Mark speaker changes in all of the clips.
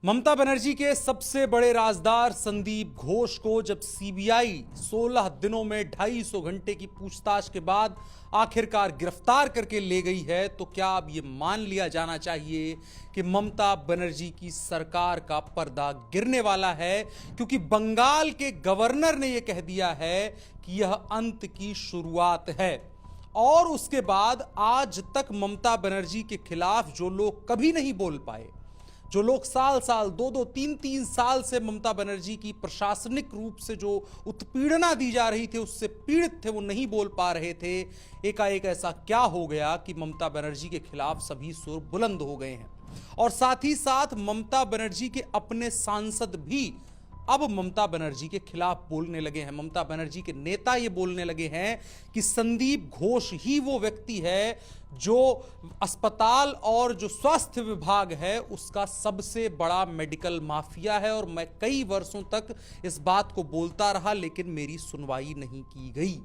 Speaker 1: ममता बनर्जी के सबसे बड़े राजदार संदीप घोष को जब सीबीआई 16 दिनों में 250 घंटे की पूछताछ के बाद आखिरकार गिरफ्तार करके ले गई है, तो क्या अब यह मान लिया जाना चाहिए कि ममता बनर्जी की सरकार का पर्दा गिरने वाला है, क्योंकि बंगाल के गवर्नर ने यह कह दिया है कि यह अंत की शुरुआत है। और उसके बाद आज तक ममता बनर्जी के खिलाफ जो लोग कभी नहीं बोल पाए, जो लोग साल साल 2-2, 3-3 साल से ममता बनर्जी की प्रशासनिक रूप से जो उत्पीड़ना दी जा रही थी उससे पीड़ित थे, वो नहीं बोल पा रहे थे। एकाएक ऐसा क्या हो गया कि ममता बनर्जी के खिलाफ सभी सुर बुलंद हो गए हैं। और साथ ही साथ ममता बनर्जी के अपने सांसद भी अब ममता बनर्जी के खिलाफ बोलने लगे हैं। ममता बनर्जी के नेता ये बोलने लगे हैं कि संदीप घोष ही वो व्यक्ति है जो अस्पताल और जो स्वास्थ्य विभाग है उसका सबसे बड़ा मेडिकल माफिया है, और मैं कई वर्षों तक इस बात को बोलता रहा लेकिन मेरी सुनवाई नहीं की गई।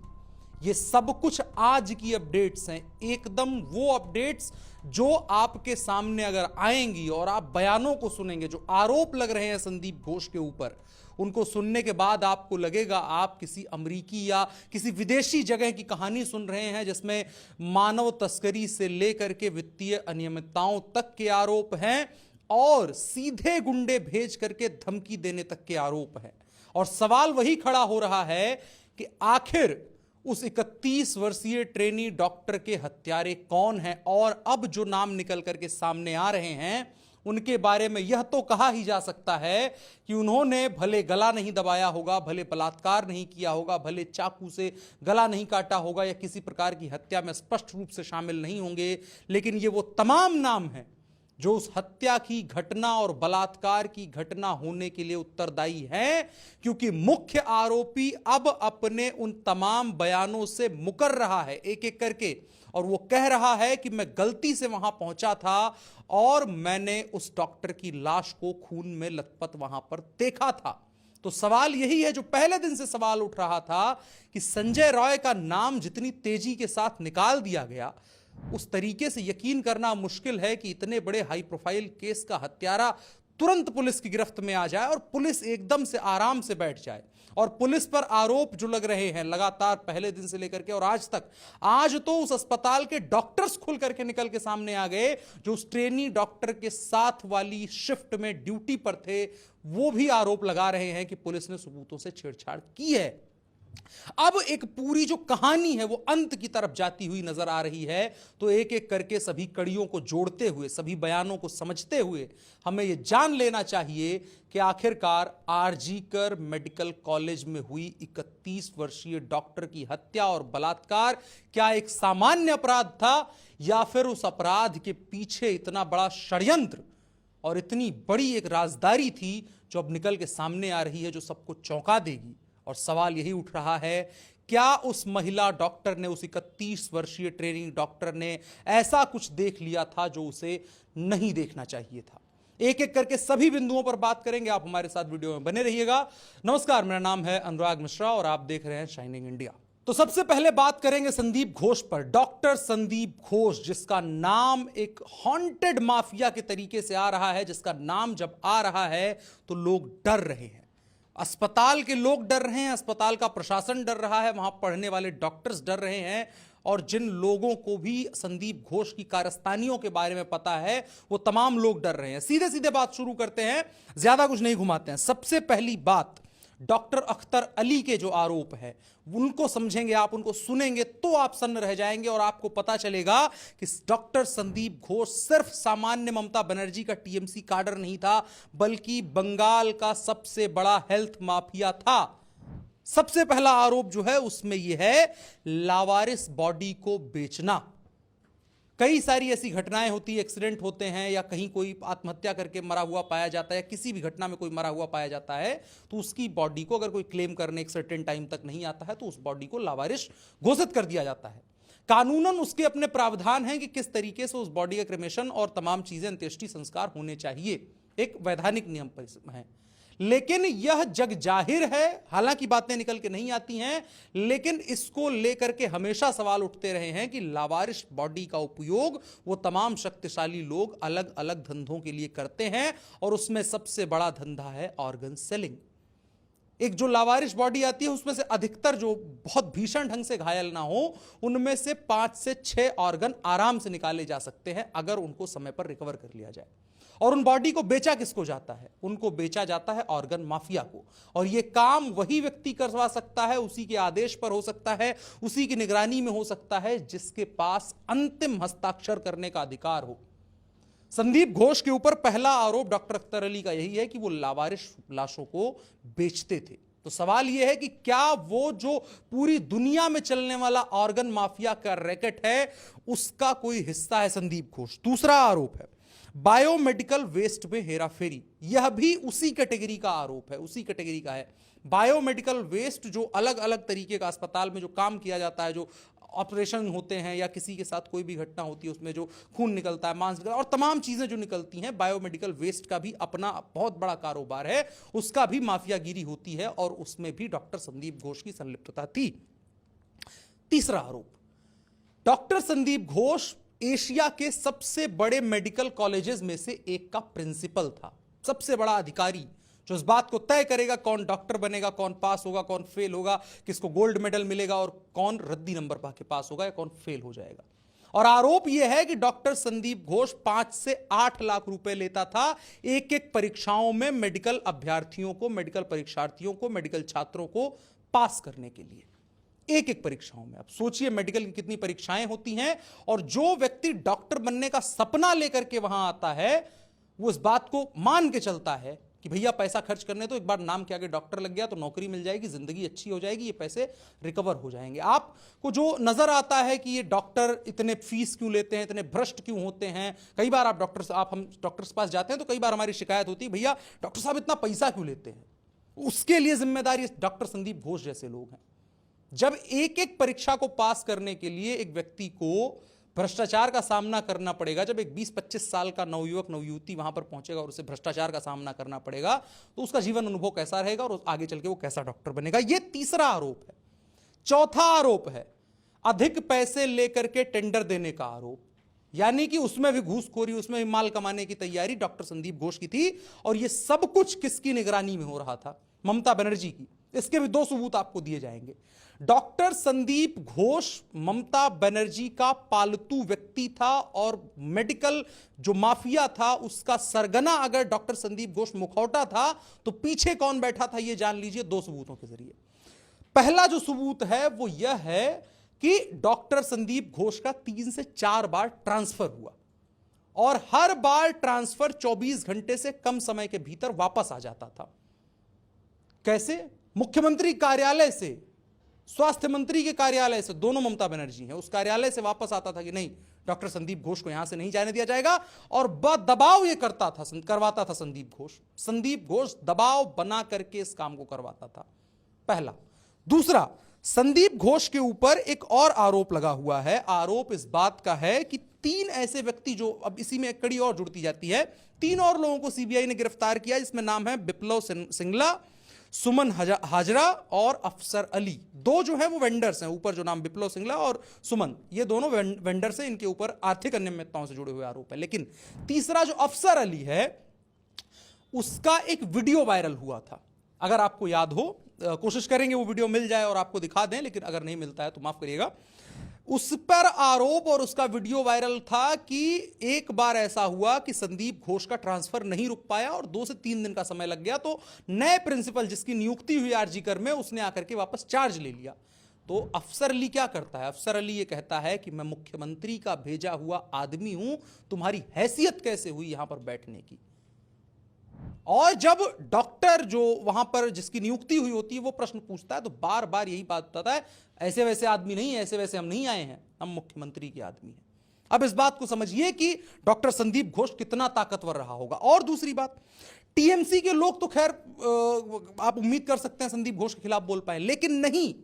Speaker 1: ये सब कुछ आज की अपडेट्स हैं, एकदम वो अपडेट्स जो आपके सामने अगर आएंगी और आप बयानों को सुनेंगे, जो आरोप लग रहे हैं संदीप घोष के ऊपर, उनको सुनने के बाद आपको लगेगा आप किसी अमेरिकी या किसी विदेशी जगह की कहानी सुन रहे हैं, जिसमें मानव तस्करी से लेकर के वित्तीय अनियमितताओं तक के आरोप हैं और सीधे गुंडे भेज करके धमकी देने तक के आरोप हैं। और सवाल वही खड़ा हो रहा है कि आखिर उस 31 वर्षीय ट्रेनी डॉक्टर के हत्यारे कौन हैं। और अब जो नाम निकल करके सामने आ रहे हैं उनके बारे में यह तो कहा ही जा सकता है कि उन्होंने भले गला नहीं दबाया होगा, भले बलात्कार नहीं किया होगा, भले चाकू से गला नहीं काटा होगा या किसी प्रकार की हत्या में स्पष्ट रूप से शामिल नहीं होंगे, लेकिन ये वो तमाम नाम हैं जो उस हत्या की घटना और बलात्कार की घटना होने के लिए उत्तरदायी हैं, क्योंकि मुख्य आरोपी अब अपने उन तमाम बयानों से मुकर रहा है एक एक करके, और वो कह रहा है कि मैं गलती से वहां पहुंचा था और मैंने उस डॉक्टर की लाश को खून में लथपथ वहां पर देखा था। तो सवाल यही है जो पहले दिन से सवाल उठ रहा था कि संजय रॉय का नाम जितनी तेजी के साथ निकाल दिया गया, उस तरीके से यकीन करना मुश्किल है कि इतने बड़े हाई प्रोफाइल केस का हत्यारा तुरंत पुलिस की गिरफ्त में आ जाए और पुलिस एकदम से आराम से बैठ जाए। और पुलिस पर आरोप जो लग रहे हैं लगातार पहले दिन से लेकर के और आज तक, आज तो उस अस्पताल के डॉक्टर्स खुल करके निकल के सामने आ गए जो उस ट्रेनी डॉक्टर के साथ वाली शिफ्ट में ड्यूटी पर थे, वो भी आरोप लगा रहे हैं कि पुलिस ने सबूतों से छेड़छाड़ की है। अब एक पूरी जो कहानी है वो अंत की तरफ जाती हुई नजर आ रही है। तो एक एक करके सभी कड़ियों को जोड़ते हुए, सभी बयानों को समझते हुए हमें यह जान लेना चाहिए कि आखिरकार आरजीकर मेडिकल कॉलेज में हुई 31 वर्षीय डॉक्टर की हत्या और बलात्कार क्या एक सामान्य अपराध था, या फिर उस अपराध के पीछे इतना बड़ा षड्यंत्र और इतनी बड़ी एक राजदारी थी जो अब निकल के सामने आ रही है, जो सबको चौंका देगी। और सवाल यही उठ रहा है, क्या उस महिला डॉक्टर ने, उस 31 वर्षीय ट्रेनिंग डॉक्टर ने ऐसा कुछ देख लिया था जो उसे नहीं देखना चाहिए था? एक एक करके सभी बिंदुओं पर बात करेंगे। आप हमारे साथ वीडियो में बने रहिएगा। नमस्कार, मेरा नाम है अनुराग मिश्रा और आप देख रहे हैं शाइनिंग इंडिया। तो सबसे पहले बात करेंगे संदीप घोष पर। डॉक्टर संदीप घोष, जिसका नाम एक हॉन्टेड माफिया के तरीके से आ रहा है, जिसका नाम जब आ रहा है तो लोग डर रहे हैं। अस्पताल के लोग डर रहे हैं, अस्पताल का प्रशासन डर रहा है, वहां पढ़ने वाले डॉक्टर्स डर रहे हैं, और जिन लोगों को भी संदीप घोष की कारस्तानियों के बारे में पता है वो तमाम लोग डर रहे हैं। सीधे सीधे बात शुरू करते हैं, ज्यादा कुछ नहीं घुमाते हैं। सबसे पहली बात, डॉक्टर अख्तर अली के जो आरोप है उनको समझेंगे आप, उनको सुनेंगे तो आप सन्न रह जाएंगे और आपको पता चलेगा कि डॉक्टर संदीप घोष सिर्फ सामान्य ममता बनर्जी का टीएमसी काडर नहीं था, बल्कि बंगाल का सबसे बड़ा हेल्थ माफिया था। सबसे पहला आरोप जो है उसमें यह है लावारिस बॉडी को बेचना। कई सारी ऐसी घटनाएं होती है, एक्सीडेंट होते हैं या कहीं कोई आत्महत्या करके मरा हुआ पाया जाता है, किसी भी घटना में कोई मरा हुआ पाया जाता है, तो उसकी बॉडी को अगर कोई क्लेम करने एक सर्टेन टाइम तक नहीं आता है तो उस बॉडी को लावारिस घोषित कर दिया जाता है। कानूनन उसके अपने प्रावधान हैं कि किस तरीके से उस बॉडी का क्रेमेशन और तमाम चीजें अंत्येष्टि संस्कार होने चाहिए, एक वैधानिक नियम है। लेकिन यह जग जाहिर है, हालांकि बातें निकल के नहीं आती हैं, लेकिन इसको लेकर के हमेशा सवाल उठते रहे हैं कि लावारिश बॉडी का उपयोग वो तमाम शक्तिशाली लोग अलग अलग धंधों के लिए करते हैं, और उसमें सबसे बड़ा धंधा है ऑर्गन सेलिंग। एक जो लावारिश बॉडी आती है उसमें से अधिकतर जो बहुत भीषण ढंग से घायल ना हो, उनमें से 5 से 6 ऑर्गन आराम से निकाले जा सकते हैं अगर उनको समय पर रिकवर कर लिया जाए। और उन बॉडी को बेचा किसको जाता है? उनको बेचा जाता है ऑर्गन माफिया को। और यह काम वही व्यक्ति करवा सकता है, उसी के आदेश पर हो सकता है, उसी की निगरानी में हो सकता है, जिसके पास अंतिम हस्ताक्षर करने का अधिकार हो। संदीप घोष के ऊपर पहला आरोप डॉक्टर अख्तर अली का यही है कि वो लावारिश लाशों को बेचते थे। तो सवाल यह है कि क्या वो जो पूरी दुनिया में चलने वाला ऑर्गन माफिया का रैकेट है, उसका कोई हिस्सा है संदीप घोष? दूसरा आरोप है बायोमेडिकल वेस्ट में हेराफेरी। यह भी उसी कैटेगरी का आरोप है, उसी कैटेगरी का है। बायोमेडिकल वेस्ट जो अलग अलग तरीके का अस्पताल में जो काम किया जाता है, जो ऑपरेशन होते हैं या किसी के साथ कोई भी घटना होती है, उसमें जो खून निकलता है, मांस निकलता है और तमाम चीजें जो निकलती हैं, बायोमेडिकल वेस्ट का भी अपना बहुत बड़ा कारोबार है, उसका भी माफियागिरी होती है, और उसमें भी डॉक्टर संदीप घोष की संलिप्तता थी। तीसरा आरोप, डॉक्टर संदीप घोष एशिया के सबसे बड़े मेडिकल कॉलेजेस में से एक का प्रिंसिपल था, सबसे बड़ा अधिकारी जो इस बात को तय करेगा कौन डॉक्टर बनेगा, कौन पास होगा, कौन फेल होगा, किसको गोल्ड मेडल मिलेगा और कौन रद्दी नंबर पाके पास होगा या कौन फेल हो जाएगा। और आरोप यह है कि डॉक्टर संदीप घोष 5 से 8 लाख रुपए लेता था एक एक परीक्षाओं में मेडिकल अभ्यर्थियों को, मेडिकल परीक्षार्थियों को, मेडिकल छात्रों को पास करने के लिए, एक एक परीक्षाओं में। अब सोचिए मेडिकल की कितनी परीक्षाएं होती हैं, और जो व्यक्ति डॉक्टर बनने का सपना लेकर के वहां आता है, वो इस बात को मान के चलता है कि भैया पैसा खर्च करने तो एक बार नाम के आगे डॉक्टर लग गया तो नौकरी मिल जाएगी, जिंदगी अच्छी हो जाएगी, ये पैसे रिकवर हो जाएंगे। आपको जो नजर आता है कि ये डॉक्टर इतने फीस क्यों लेते हैं, इतने भ्रष्ट क्यों होते हैं, कई बार हम डॉक्टर के पास जाते हैं तो कई बार हमारी शिकायत होती है, भैया डॉक्टर साहब इतना पैसा क्यों लेते हैं? उसके लिए जिम्मेदारी डॉक्टर संदीप घोष जैसे लोग हैं। जब एक एक परीक्षा को पास करने के लिए एक व्यक्ति को भ्रष्टाचार का सामना करना पड़ेगा, जब एक 20-25 साल का नवयुवक नवयुवती वहां पर पहुंचेगा और उसे भ्रष्टाचार का सामना करना पड़ेगा, तो उसका जीवन अनुभव कैसा रहेगा और आगे चल के वो कैसा डॉक्टर बनेगा। यह तीसरा आरोप है। चौथा आरोप है अधिक पैसे लेकर के टेंडर देने का आरोप, यानी कि उसमें भी घूसखोरी, उसमें भी माल कमाने की तैयारी डॉक्टर संदीप घोष की थी। और यह सब कुछ किसकी निगरानी में हो रहा था? ममता बनर्जी की। इसके भी 2 सबूत आपको दिए जाएंगे। डॉक्टर संदीप घोष ममता बनर्जी का पालतू व्यक्ति था, और मेडिकल जो माफिया था उसका सरगना अगर डॉक्टर संदीप घोष मुखौटा था, तो पीछे कौन बैठा था ये जान लीजिए 2 सबूतों के जरिए। पहला जो सबूत है वो यह है कि डॉक्टर संदीप घोष का 3 से 4 बार ट्रांसफर हुआ, और हर बार ट्रांसफर 24 घंटे से कम समय के भीतर वापस आ जाता था। कैसे? मुख्यमंत्री कार्यालय से, स्वास्थ्य मंत्री के कार्यालय से, दोनों ममता बनर्जी हैं, उस कार्यालय से वापस आता था कि नहीं डॉक्टर संदीप घोष को यहां से नहीं जाने दिया जाएगा, और दबाव ये करवाता था संदीप घोष। संदीप घोष दबाव बना करके इस काम को करवाता था, पहला। दूसरा, संदीप घोष के ऊपर एक और आरोप लगा हुआ है। आरोप इस बात का है कि 3 ऐसे व्यक्ति, जो अब इसी में एक कड़ी और जुड़ती जाती है, 3 और लोगों को सीबीआई ने गिरफ्तार किया, जिसमें नाम है विप्लव सिंगला, सुमन हाजरा और अफसर अली। 2 जो है वो वेंडर्स हैं, ऊपर जो नाम विप्लव सिंगला और सुमन, ये दोनों वेंडर्स हैं, इनके ऊपर आर्थिक अनियमितताओं से जुड़े हुए आरोप है। लेकिन तीसरा जो अफसर अली है, उसका एक वीडियो वायरल हुआ था, अगर आपको याद हो, कोशिश करेंगे वो वीडियो मिल जाए और आपको दिखा दें, लेकिन अगर नहीं मिलता है तो माफ करिएगा। उस पर आरोप और उसका वीडियो वायरल था कि एक बार ऐसा हुआ कि संदीप घोष का ट्रांसफर नहीं रुक पाया और 2 से 3 दिन का समय लग गया, तो नए प्रिंसिपल जिसकी नियुक्ति हुई आरजीकर में, उसने आकर के वापस चार्ज ले लिया। तो अफसर अली क्या करता है? अफसर अली ये कहता है कि मैं मुख्यमंत्री का भेजा हुआ आदमी हूं, तुम्हारी हैसियत कैसे हुई यहां पर बैठने की? और जब डॉक्टर जो वहां पर जिसकी नियुक्ति हुई होती है वो प्रश्न पूछता है, तो बार बार यही बात बताता है, ऐसे वैसे आदमी नहीं, ऐसे वैसे हम नहीं आए हैं, हम मुख्यमंत्री के आदमी हैं। अब इस बात को समझिए कि डॉक्टर संदीप घोष कितना ताकतवर रहा होगा। और दूसरी बात, टीएमसी के लोग तो खैर आप उम्मीद कर सकते हैं संदीप घोष के खिलाफ बोल पाए, लेकिन नहीं,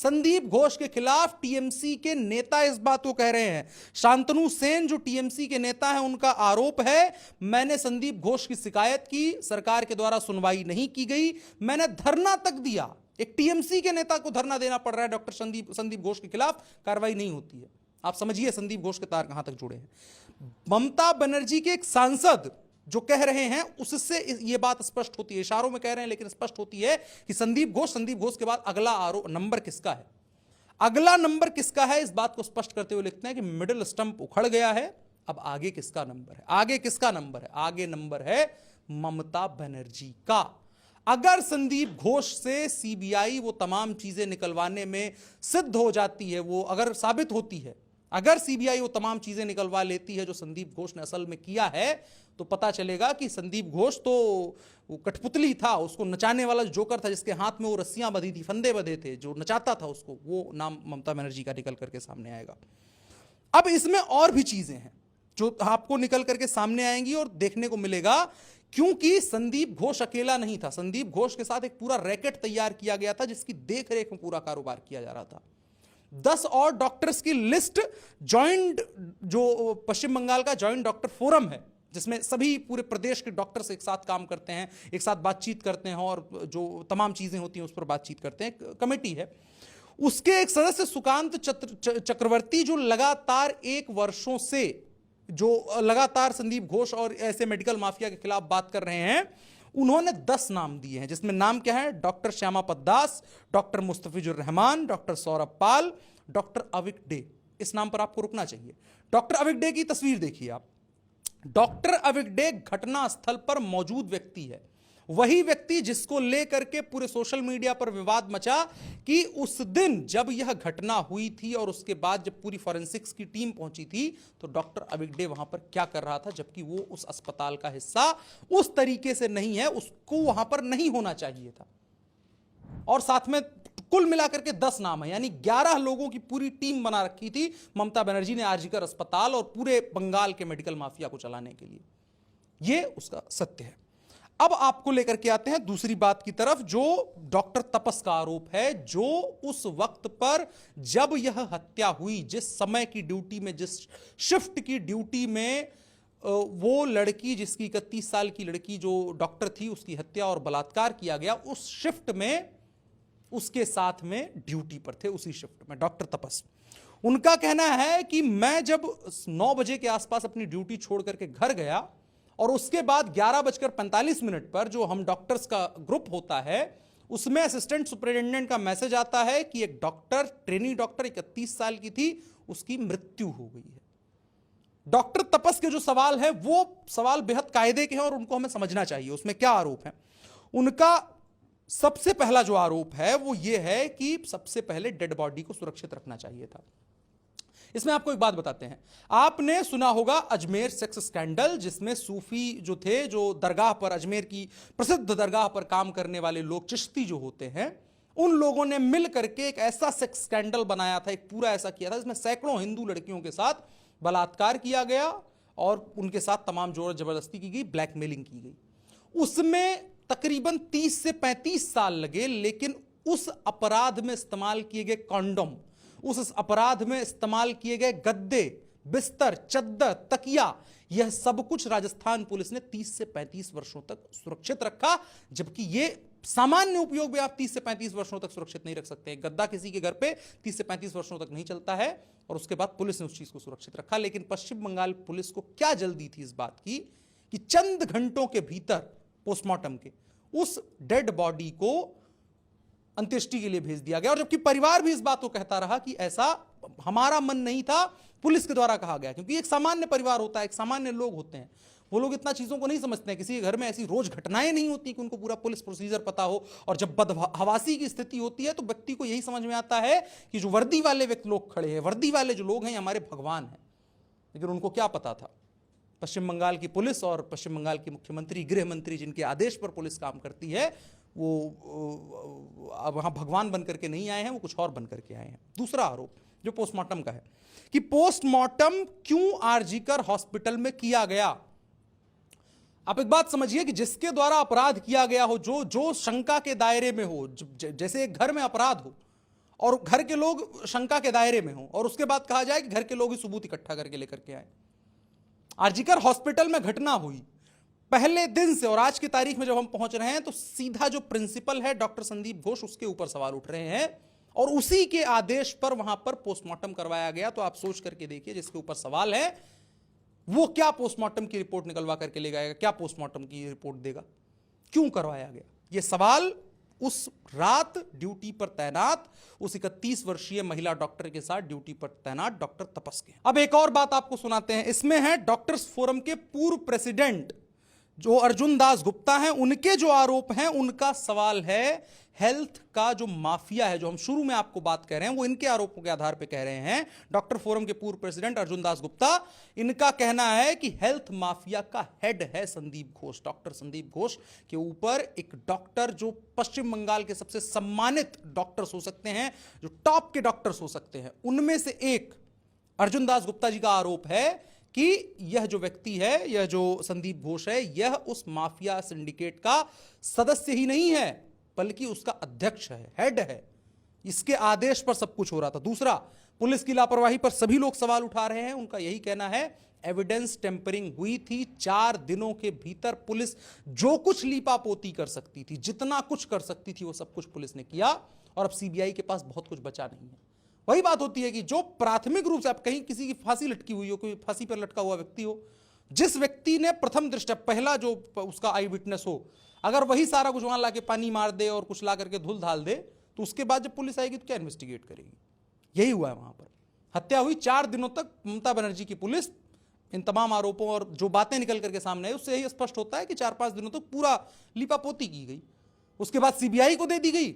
Speaker 1: संदीप घोष के खिलाफ टीएमसी के नेता इस बात को कह रहे हैं। शांतनु सेन जो टीएमसी के नेता हैं, उनका आरोप है, मैंने संदीप घोष की शिकायत की, सरकार के द्वारा सुनवाई नहीं की गई, मैंने धरना तक दिया। एक टीएमसी के नेता को धरना देना पड़ रहा है डॉक्टर संदीप घोष के खिलाफ, कार्रवाई नहीं होती है। आप समझिए संदीप घोष के तार कहां तक जुड़े हैं। ममता बनर्जी के एक सांसद जो कह रहे हैं, उससे यह बात स्पष्ट होती है, इशारों में कह रहे हैं लेकिन स्पष्ट होती है कि संदीप घोष के बाद अगला नंबर किसका है, अगला नंबर किसका है, इस बात को स्पष्ट करते हुए लिखते हैं कि मिडिल स्टंप उखड़ गया है, अब आगे किसका नंबर है, आगे किसका नंबर है, आगे नंबर है ममता बनर्जी का। अगर संदीप घोष से सीबीआई वो तमाम चीजें निकलवाने में सिद्ध हो जाती है, वो अगर साबित होती है, अगर सीबीआई वो तमाम चीजें निकलवा लेती है जो संदीप घोष ने असल में किया है, तो पता चलेगा कि संदीप घोष तो वो कठपुतली था, उसको नचाने वाला जो जोकर था, जिसके हाथ में वो रस्सियां बंधी थी, फंदे बंधे थे, जो नचाता था उसको, वो नाम ममता बनर्जी का निकल करके सामने आएगा। अब इसमें और भी चीजें हैं जो आपको निकल करके सामने आएंगी और देखने को मिलेगा, क्योंकि संदीप घोष अकेला नहीं था। संदीप घोष के साथ एक पूरा रैकेट तैयार किया गया था जिसकी देखरेख में पूरा कारोबार किया जा रहा था। 10 और डॉक्टर्स की लिस्ट जॉइंट, जो पश्चिम बंगाल का जॉइंट डॉक्टर फोरम है, जिसमें सभी पूरे प्रदेश के डॉक्टर्स एक साथ काम करते हैं, एक साथ बातचीत करते हैं और जो तमाम चीजें होती हैं उस पर बातचीत करते हैं, कमेटी है, उसके एक सदस्य सुकांत चक्रवर्ती जो लगातार 1 वर्षों से जो लगातार संदीप घोष और ऐसे मेडिकल माफिया के खिलाफ बात कर रहे हैं, उन्होंने 10 नाम दिए हैं, जिसमें नाम क्या है, doctor Shyama Padas, doctor Mustafizur Rahman, doctor Saurabh Pal, doctor Avik Dey. इस नाम पर आपको रुकना चाहिए। डॉक्टर अविक डे की तस्वीर देखिए आप। डॉक्टर अविक डे घटना स्थल पर मौजूद व्यक्ति है, वही व्यक्ति जिसको लेकर के पूरे सोशल मीडिया पर विवाद मचा कि उस दिन जब यह घटना हुई थी और उसके बाद जब पूरी फॉरेंसिक्स की टीम पहुंची थी, तो डॉक्टर अविक डे वहां पर क्या कर रहा था, जबकि वो उस अस्पताल का हिस्सा उस तरीके से नहीं है, उसको वहां पर नहीं होना चाहिए था। और साथ में कुल मिलाकर के 10 नाम है, यानी 11 लोगों की पूरी टीम बना रखी थी ममता बनर्जी ने आरजीकर अस्पताल और पूरे बंगाल के मेडिकल माफिया को चलाने के लिए। यह उसका सत्य है। अब आपको लेकर के आते हैं दूसरी बात की तरफ, जो डॉक्टर तपस का आरोप है, जो उस वक्त पर जब यह हत्या हुई, जिस समय की ड्यूटी में, जिस शिफ्ट की ड्यूटी में वो लड़की, जिसकी 31 साल की लड़की जो डॉक्टर थी, उसकी हत्या और बलात्कार किया गया, उस शिफ्ट में उसके साथ में ड्यूटी पर थे, उसी शिफ्ट में डॉक्टर तपस। उनका कहना है कि मैं जब 9 बजे के आसपास अपनी ड्यूटी छोड़ करके घर गया और उसके बाद 11:45 पर जो हम डॉक्टर्स का ग्रुप होता है, उसमें असिस्टेंट सुपरिटेंडेंट का मैसेज आता है कि एक डॉक्टर, ट्रेनी डॉक्टर 31 साल की थी, उसकी मृत्यु हो गई है। डॉक्टर तपस के जो सवाल है वो सवाल बेहद कायदे के हैं और उनको हमें समझना चाहिए। उसमें क्या आरोप है? उनका सबसे पहला जो आरोप है वो ये है कि सबसे पहले डेड बॉडी को सुरक्षित रखना चाहिए था। इसमें आपको एक बात बताते हैं, आपने सुना होगा अजमेर सेक्स स्कैंडल, जिसमें सूफी जो थे, जो दरगाह पर, अजमेर की प्रसिद्ध दरगाह पर काम करने वाले लोग, चिश्ती जो होते हैं, उन लोगों ने मिल करके एक ऐसा सेक्स स्कैंडल बनाया था, एक पूरा ऐसा किया था जिसमें सैकड़ों हिंदू लड़कियों के साथ बलात्कार किया गया और उनके साथ तमाम जोर जबरदस्ती की गई, ब्लैकमेलिंग की गई। उसमें तकरीबन 30 से 35 साल लगे, लेकिन उस अपराध में इस्तेमाल किए गए कॉन्डोम, उस अपराध में इस्तेमाल किए गए गद्दे, बिस्तर, चद्दर, तकिया, यह सब कुछ राजस्थान पुलिस ने 30 से 35 वर्षों तक सुरक्षित रखा, जबकि यह सामान्य उपयोग में आप 30 से 35 वर्षों तक सुरक्षित नहीं रख सकते। गद्दा किसी के घर पे 30 से 35 वर्षों तक नहीं चलता है, और उसके बाद पुलिस ने उस चीज को सुरक्षित रखा। लेकिन पश्चिम बंगाल पुलिस को क्या जल्दी थी इस बात की कि चंद घंटों के भीतर पोस्टमार्टम के उस डेड बॉडी को अंत्येष्टि के लिए भेज दिया गया, और जबकि परिवार भी इस बात को कहता रहा कि ऐसा हमारा मन नहीं था, पुलिस के द्वारा कहा गया। क्योंकि एक सामान्य परिवार होता है, एक सामान्य लोग होते हैं, वो लोग इतना चीजों को नहीं समझते हैं। किसी के घर में ऐसी रोज घटनाएं नहीं होती कि उनको पूरा पुलिस प्रोसीजर पता हो, और जब बदहवासी की स्थिति होती है तो व्यक्ति को यही समझ में आता है कि जो वर्दी वाले व्यक्ति लोग खड़े हैं, वर्दी वाले जो लोग हैं, हमारे भगवान हैं। लेकिन उनको क्या पता था, पश्चिम बंगाल की पुलिस और पश्चिम बंगाल के मुख्यमंत्री, गृह मंत्री, जिनके आदेश पर पुलिस काम करती है, वो अब वहां भगवान बनकर के नहीं आए हैं, वो कुछ और बनकर के आए हैं। दूसरा आरोप जो पोस्टमार्टम का है कि पोस्टमार्टम क्यों आरजीकर हॉस्पिटल में किया गया। आप एक बात समझिए कि जिसके द्वारा अपराध किया गया हो, जो जो शंका के दायरे में हो, जैसे एक घर में अपराध हो और घर के लोग शंका के दायरे में हों और उसके बाद कहा जाए कि घर के लोग ही सबूत इकट्ठा करके लेकर के आए। आरजीकर हॉस्पिटल में घटना हुई पहले दिन से और आज की तारीख में जब हम पहुंच रहे हैं तो सीधा जो प्रिंसिपल है डॉक्टर संदीप घोष उसके ऊपर सवाल उठ रहे हैं और उसी के आदेश पर वहां पर पोस्टमार्टम करवाया गया। तो आप सोच करके देखिए जिसके ऊपर सवाल है वो क्या पोस्टमार्टम की रिपोर्ट निकलवा करके ले जाएगा, क्या पोस्टमार्टम की रिपोर्ट देगा, क्यों करवाया गया, ये सवाल उस रात ड्यूटी पर तैनात उस 31 वर्षीय महिला डॉक्टर के साथ ड्यूटी पर तैनात डॉक्टर तपस के। अब एक और बात आपको सुनाते हैं, इसमें है डॉक्टर्स फोरम के पूर्व प्रेसिडेंट जो अर्जुन दास गुप्ता हैं, उनके जो आरोप हैं, उनका सवाल है हेल्थ का जो माफिया है, जो हम शुरू में आपको बात कह रहे हैं वो इनके आरोपों के आधार पर कह रहे हैं। डॉक्टर फोरम के पूर्व प्रेसिडेंट अर्जुन दास गुप्ता, इनका कहना है कि हेल्थ माफिया का हेड है संदीप घोष। डॉक्टर संदीप घोष के ऊपर एक डॉक्टर जो पश्चिम बंगाल के सबसे सम्मानित डॉक्टर्स हो सकते हैं, जो टॉप के डॉक्टर्स हो सकते हैं, उनमें से एक अर्जुन दास गुप्ता जी का आरोप है कि यह जो व्यक्ति है, यह जो संदीप घोष है, यह उस माफिया सिंडिकेट का सदस्य ही नहीं है बल्कि उसका अध्यक्ष है, हेड है। इसके आदेश पर सब कुछ हो रहा था। दूसरा, पुलिस की लापरवाही पर सभी लोग सवाल उठा रहे हैं। उनका यही कहना है एविडेंस टेम्परिंग हुई थी, 4 दिनों के भीतर पुलिस जो कुछ लीपापोती कर सकती थी, जितना कुछ कर सकती थी वो सब कुछ पुलिस ने किया और अब सीबीआई के पास बहुत कुछ बचा नहीं है। वही बात होती है कि जो प्राथमिक रूप से आप कहीं किसी की फांसी लटकी हुई हो, कोई फांसी पर लटका हुआ व्यक्ति हो, जिस व्यक्ति ने प्रथम दृष्टया पहला जो उसका आई विटनेस हो, अगर वही सारा कुछ वहां लाके पानी मार दे और कुछ ला करके धुल धाल दे तो उसके बाद जब पुलिस आएगी तो क्या इन्वेस्टिगेट करेगी। यही हुआ है वहां पर। हत्या हुई, 4 दिनों तक ममता बनर्जी की पुलिस इन तमाम आरोपों और जो बातें निकल करके सामने आई उससे यही स्पष्ट होता है कि 4-5 दिनों तक पूरा लिपापोती की गई, उसके बाद सीबीआई को दे दी गई।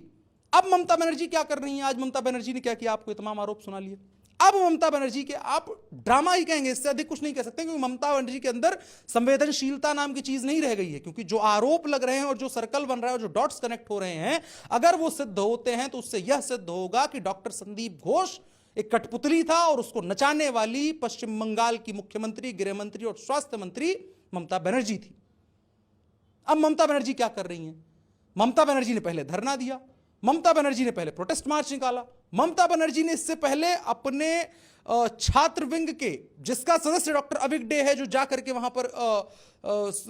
Speaker 1: अब ममता बनर्जी क्या कर रही है, आज ममता बनर्जी ने क्या किया, आपको ये तमाम आरोप सुना लिए। अब ममता बनर्जी के आप ड्रामा ही कहेंगे, इससे अधिक कुछ नहीं कह सकते, क्योंकि ममता बनर्जी के अंदर संवेदनशीलता नाम की चीज नहीं रह गई है। क्योंकि जो आरोप लग रहे हैं और जो सर्कल बन रहा है और जो डॉट्स कनेक्ट हो रहे हैं, अगर वो सिद्ध होते हैं तो उससे यह सिद्ध होगा कि डॉक्टर संदीप घोष एक कठपुतली था और उसको नचाने वाली पश्चिम बंगाल की मुख्यमंत्री, गृह मंत्री और स्वास्थ्य मंत्री ममता बनर्जी थी। अब ममता बनर्जी क्या कर रही हैं? ममता बनर्जी ने पहले धरना दिया, ममता बनर्जी ने पहले प्रोटेस्ट मार्च निकाला, ममता बनर्जी ने इससे पहले अपने छात्र विंग के जिसका सदस्य डॉक्टर अविगडे है, जो जाकर के वहां पर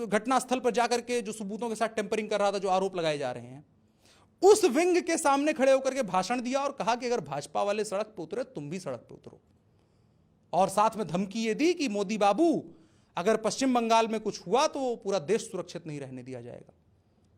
Speaker 1: घटनास्थल पर जाकर के जो सबूतों के साथ टेम्परिंग कर रहा था, जो आरोप लगाए जा रहे हैं, उस विंग के सामने खड़े होकर के भाषण दिया और कहा कि अगर भाजपा वाले सड़क पर उतरे तुम भी सड़क पर उतरो। और साथ में धमकी ये दी कि मोदी बाबू अगर पश्चिम बंगाल में कुछ हुआ तो पूरा देश सुरक्षित नहीं रहने दिया जाएगा।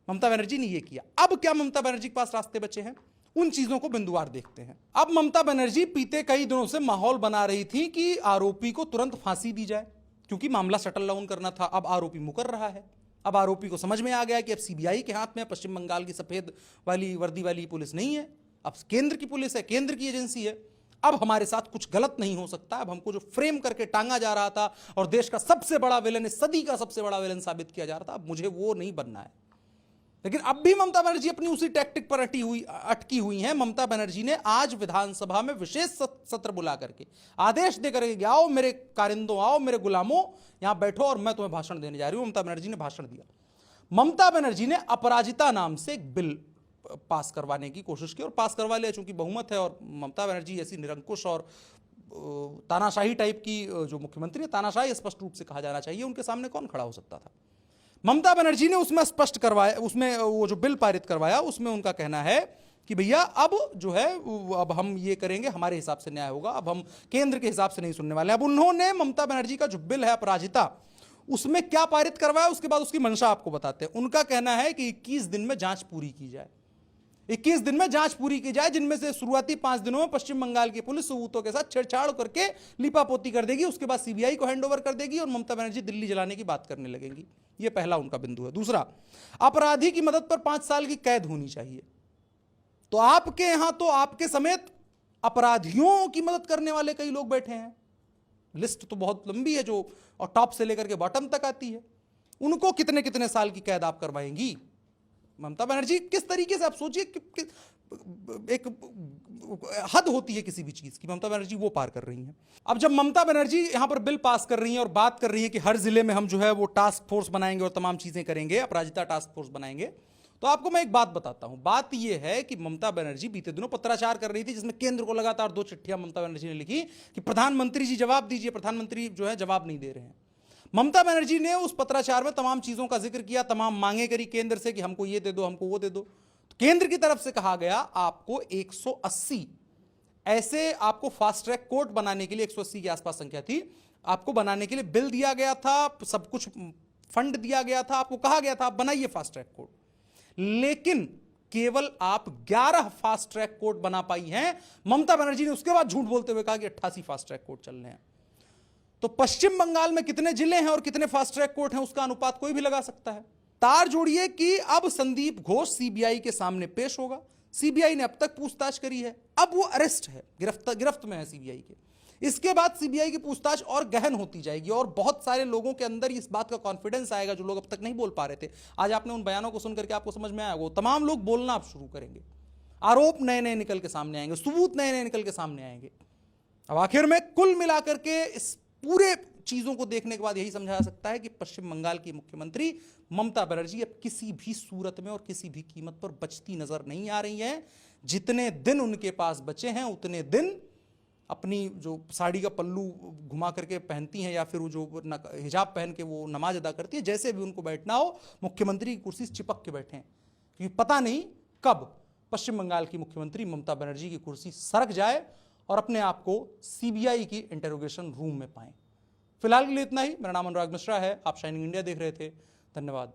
Speaker 1: ममता बनर्जी ने यह किया। अब क्या ममता बनर्जी के पास रास्ते बचे हैं? उन चीजों को बिंदुवार देखते हैं। अब ममता बनर्जी बीते कई दिनों से माहौल बना रही थी कि आरोपी को तुरंत फांसी दी जाए, क्योंकि मामला सेटल डाउन करना था। अब आरोपी मुकर रहा है, अब आरोपी को समझ में आ गया कि अब सीबीआई के हाथ में, पश्चिम बंगाल की सफेद वाली वर्दी वाली पुलिस नहीं है, अब केंद्र की पुलिस है, केंद्र की एजेंसी है। अब हमारे साथ कुछ गलत नहीं हो सकता। अब हमको जो फ्रेम करके टांगा जा रहा था और देश का सबसे बड़ा विलन, सदी का सबसे बड़ा विलन साबित किया जा रहा था, अब मुझे वो नहीं बनना है। लेकिन अब भी ममता बनर्जी अपनी उसी टैक्टिक पर अटकी हुई हैं। ममता बनर्जी ने आज विधानसभा में विशेष सत्र बुला करके आदेश देकर के आओ मेरे कारिंदों, आओ मेरे गुलामों, यहां बैठो और मैं तुम्हें भाषण देने जा रही हूं। ममता बनर्जी ने भाषण दिया। ममता बनर्जी ने अपराजिता नाम से एक बिल पास करवाने की कोशिश की और पास करवा लिया, चूंकि बहुमत है। और ममता बनर्जी ऐसी निरंकुश और तानाशाही टाइप की जो मुख्यमंत्री है, तानाशाही स्पष्ट रूप से कहा जाना चाहिए, उनके सामने कौन खड़ा हो सकता था। ममता बनर्जी ने उसमें स्पष्ट करवाया, उसमें वो जो बिल पारित करवाया उसमें उनका कहना है कि भैया अब जो है अब हम ये करेंगे, हमारे हिसाब से न्याय होगा, अब हम केंद्र के हिसाब से नहीं सुनने वाले। अब उन्होंने ममता बनर्जी का जो बिल है अपराजिता, उसमें क्या पारित करवाया, उसके बाद उसकी मंशा आपको बताते हैं। उनका कहना है कि 21 दिन में जांच पूरी की जाए, 21 दिन में जांच पूरी की जाए, जिनमें से शुरुआती 5 दिनों में पश्चिम बंगाल की पुलिस सबूतों के साथ छेड़छाड़ करके लिपापोती कर देगी, उसके बाद सीबीआई को हैंडओवर कर देगी और ममता बनर्जी दिल्ली जलाने की बात करने लगेंगी। यह पहला उनका बिंदु है। दूसरा, अपराधी की मदद पर 5 साल की कैद होनी चाहिए। तो आपके यहां तो आपके समेत अपराधियों की मदद करने वाले कई लोग बैठे हैं, लिस्ट तो बहुत लंबी है जो और टॉप से लेकर के बॉटम तक आती है। उनको कितने कितने साल की कैद आप करवाएंगी? ममता बनर्जी किस तरीके से, आप सोचिए कि एक हद होती है किसी भी चीज की, ममता बनर्जी वो पार कर रही हैं। अब जब ममता बनर्जी यहां पर बिल पास कर रही हैं और बात कर रही हैं कि हर जिले में हम जो है वो टास्क फोर्स बनाएंगे और तमाम चीजें करेंगे, अपराजिता टास्क फोर्स बनाएंगे, तो आपको मैं एक बात बताता हूं। बात यह है कि ममता बनर्जी बीते दिनों पत्राचार कर रही थी, जिसमें केंद्र को लगातार 2 चिट्ठियां ममता बनर्जी ने लिखी कि प्रधानमंत्री जी जवाब दीजिए, प्रधानमंत्री जो है जवाब नहीं दे रहे हैं। ममता बनर्जी ने उस पत्राचार में तमाम चीजों का जिक्र किया, तमाम मांगे करी केंद्र से कि हमको ये दे दो, हमको वो दे दो। तो केंद्र की तरफ से कहा गया आपको 180 ऐसे आपको फास्ट ट्रैक कोर्ट बनाने के लिए, 180 के आसपास संख्या थी, आपको बनाने के लिए बिल दिया गया था, सब कुछ फंड दिया गया था, आपको कहा गया था आप बनाइए फास्ट ट्रैक कोर्ट। लेकिन केवल आप 11 फास्ट ट्रैक कोर्ट बना पाई हैं। ममता बनर्जी ने उसके बाद झूठ बोलते हुए कहा कि 88 फास्ट ट्रैक कोर्ट चल रहे हैं। तो पश्चिम बंगाल में कितने जिले हैं और कितने फास्ट ट्रैक कोर्ट हैं उसका अनुपात कोई भी लगा सकता है। तार जोड़िए कि अब संदीप घोष सीबीआई के सामने पेश होगा। सीबीआई ने अब तक पूछताछ करी है, अब वो अरेस्ट है, गिरफ्त में है सीबीआई के। इसके बाद सीबीआई की पूछताछ और गहन होती जाएगी और बहुत सारे लोगों के अंदर इस बात का कॉन्फिडेंस आएगा जो लोग अब तक नहीं बोल पा रहे थे। आज आपने उन बयानों को सुनकर के आपको समझ में आया, वो तमाम लोग बोलना अब शुरू करेंगे, आरोप नए नए निकल के सामने आएंगे, सबूत नए नए निकल के सामने आएंगे। अब आखिर में कुल मिलाकर के इस पूरे चीजों को देखने के बाद यही समझा जा सकता है कि पश्चिम बंगाल की मुख्यमंत्री ममता बनर्जी अब किसी भी सूरत में और किसी भी कीमत पर बचती नजर नहीं आ रही हैं। जितने दिन उनके पास बचे हैं उतने दिन अपनी जो साड़ी का पल्लू घुमा करके पहनती हैं या फिर वो जो हिजाब पहन के वो नमाज अदा करती है, जैसे भी उनको बैठना हो मुख्यमंत्री की कुर्सी चिपक के बैठें, क्योंकि पता नहीं कब पश्चिम बंगाल की मुख्यमंत्री ममता बनर्जी की कुर्सी सरक जाए और अपने आप को सीबीआई की इंटरोगेशन रूम में पाएं। फिलहाल के लिए इतना ही। मेरा नाम अनुराग मिश्रा है, आप शाइनिंग इंडिया देख रहे थे। धन्यवाद।